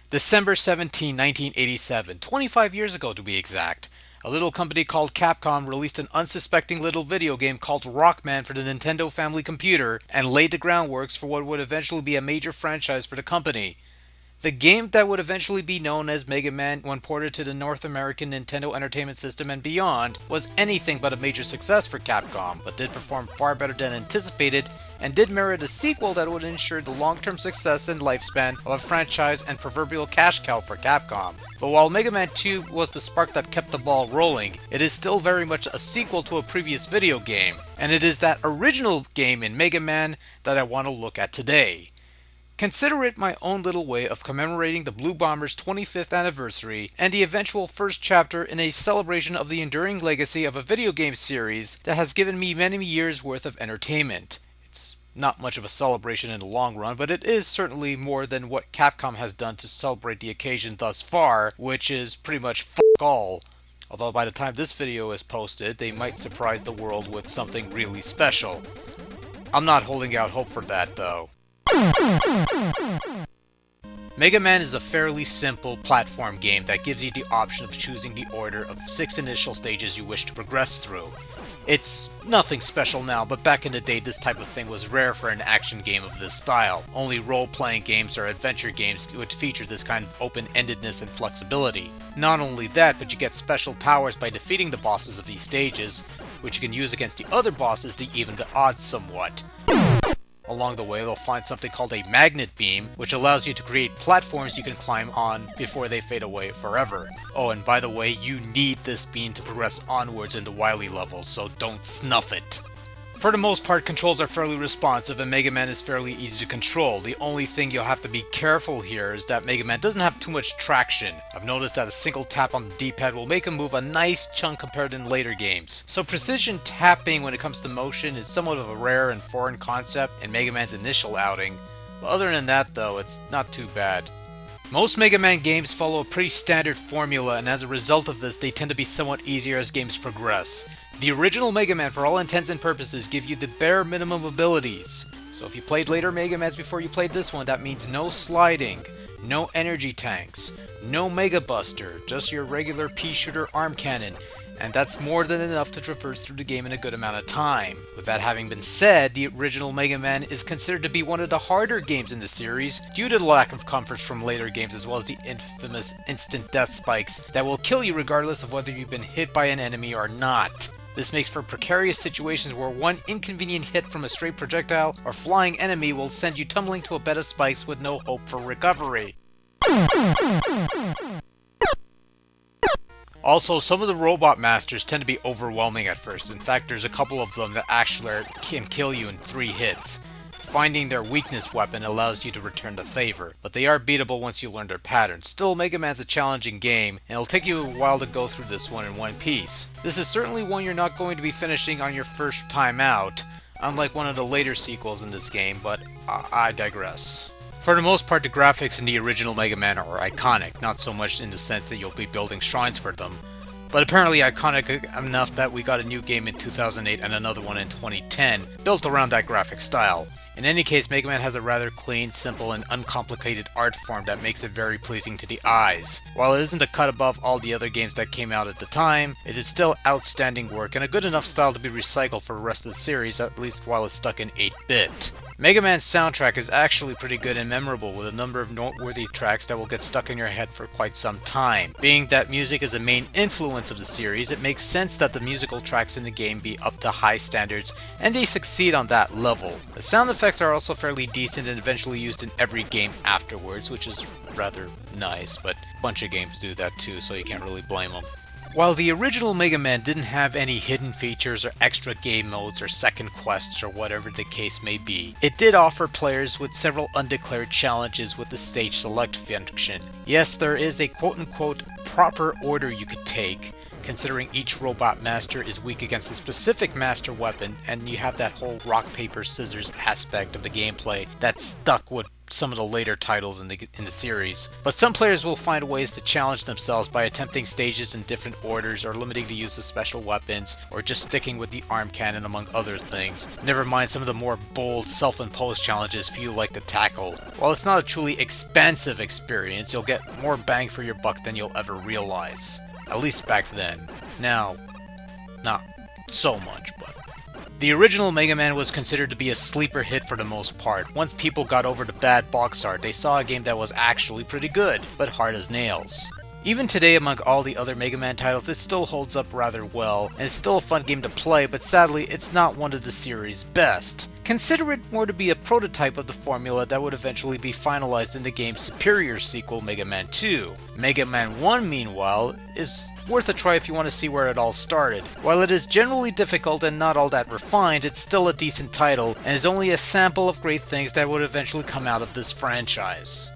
December 17, 1987, 25 years ago to be exact, a little company called Capcom released an unsuspecting little video game called Rockman for the Nintendo family computer and laid the groundworks for what would eventually be a major franchise for the company. The game that would eventually be known as Mega Man when ported to the North American Nintendo Entertainment System and beyond was anything but a major success for Capcom, but did perform far better than anticipated and did merit a sequel that would ensure the long-term success and lifespan of a franchise and proverbial cash cow for Capcom. But while Mega Man 2 was the spark that kept the ball rolling, it is still very much a sequel to a previous video game, and it is that original game in Mega Man that I want to look at today. Consider it my own little way of commemorating the Blue Bombers' 25th anniversary and the eventual first chapter in a celebration of the enduring legacy of a video game series that has given me many years worth of entertainment. It's not much of a celebration in the long run, but it is certainly more than what Capcom has done to celebrate the occasion thus far, which is pretty much f*** all. Although by the time this video is posted, they might surprise the world with something really special. I'm not holding out hope for that though. Mega Man is a fairly simple platform game that gives you the option of choosing the order of 6 initial stages you wish to progress through. It's nothing special now, but back in the day this type of thing was rare for an action game of this style. Only role-playing games or adventure games would feature this kind of open-endedness and flexibility. Not only that, but you get special powers by defeating the bosses of these stages, which you can use against the other bosses to even the odds somewhat. Along the way, they'll find something called a magnet beam, which allows you to create platforms you can climb on before they fade away forever. Oh, and by the way, you need this beam to progress onwards in the Wily levels, so don't snuff it. For the most part, controls are fairly responsive and Mega Man is fairly easy to control. The only thing you'll have to be careful here is that Mega Man doesn't have too much traction. I've noticed that a single tap on the D-pad will make him move a nice chunk compared to in later games. So precision tapping when it comes to motion is somewhat of a rare and foreign concept in Mega Man's initial outing. But other than that though, it's not too bad. Most Mega Man games follow a pretty standard formula, and as a result of this, they tend to be somewhat easier as games progress. The original Mega Man, for all intents and purposes, give you the bare minimum abilities. So if you played later Mega Mans before you played this one, that means no sliding, no energy tanks, no Mega Buster, just your regular pea-shooter arm cannon, and that's more than enough to traverse through the game in a good amount of time. With that having been said, the original Mega Man is considered to be one of the harder games in the series due to the lack of comforts from later games as well as the infamous instant death spikes that will kill you regardless of whether you've been hit by an enemy or not. This makes for precarious situations where one inconvenient hit from a stray projectile or flying enemy will send you tumbling to a bed of spikes with no hope for recovery. Also, some of the robot masters tend to be overwhelming at first. In fact, there's a couple of them that actually can kill you in 3 hits. Finding their weakness weapon allows you to return the favor, but they are beatable once you learn their patterns. Still, Mega Man's a challenging game, and it'll take you a while to go through this one in one piece. This is certainly one you're not going to be finishing on your first time out, unlike one of the later sequels in this game, but I digress. For the most part, the graphics in the original Mega Man are iconic, not so much in the sense that you'll be building shrines for them, but apparently iconic enough that we got a new game in 2008 and another one in 2010, built around that graphic style. In any case, Mega Man has a rather clean, simple, and uncomplicated art form that makes it very pleasing to the eyes. While it isn't a cut above all the other games that came out at the time, it is still outstanding work and a good enough style to be recycled for the rest of the series, at least while it's stuck in 8-bit. Mega Man's soundtrack is actually pretty good and memorable, with a number of noteworthy tracks that will get stuck in your head for quite some time. Being that music is a main influence of the series, it makes sense that the musical tracks in the game be up to high standards, and they succeed on that level. The sound effects are also fairly decent and eventually used in every game afterwards, which is rather nice, but a bunch of games do that too, so you can't really blame them. While the original Mega Man didn't have any hidden features or extra game modes or second quests or whatever the case may be, it did offer players with several undeclared challenges with the stage select function. Yes, there is a quote-unquote proper order you could take, considering each robot master is weak against a specific master weapon, and you have that whole rock, paper, scissors aspect of the gameplay that's stuck with some of the later titles in the series, but some players will find ways to challenge themselves by attempting stages in different orders or limiting the use of special weapons or just sticking with the arm cannon among other things. Never mind some of the more bold, self-imposed challenges few like to tackle. While it's not a truly expansive experience, you'll get more bang for your buck than you'll ever realize. At least back then. Now, not so much, but... The original Mega Man was considered to be a sleeper hit for the most part. Once people got over the bad box art, they saw a game that was actually pretty good, but hard as nails. Even today, among all the other Mega Man titles, it still holds up rather well, and it's still a fun game to play, but sadly, it's not one of the series' best. Consider it more to be a prototype of the formula that would eventually be finalized in the game's superior sequel, Mega Man 2. Mega Man 1, meanwhile, is worth a try if you want to see where it all started. While it is generally difficult and not all that refined, it's still a decent title, and is only a sample of great things that would eventually come out of this franchise.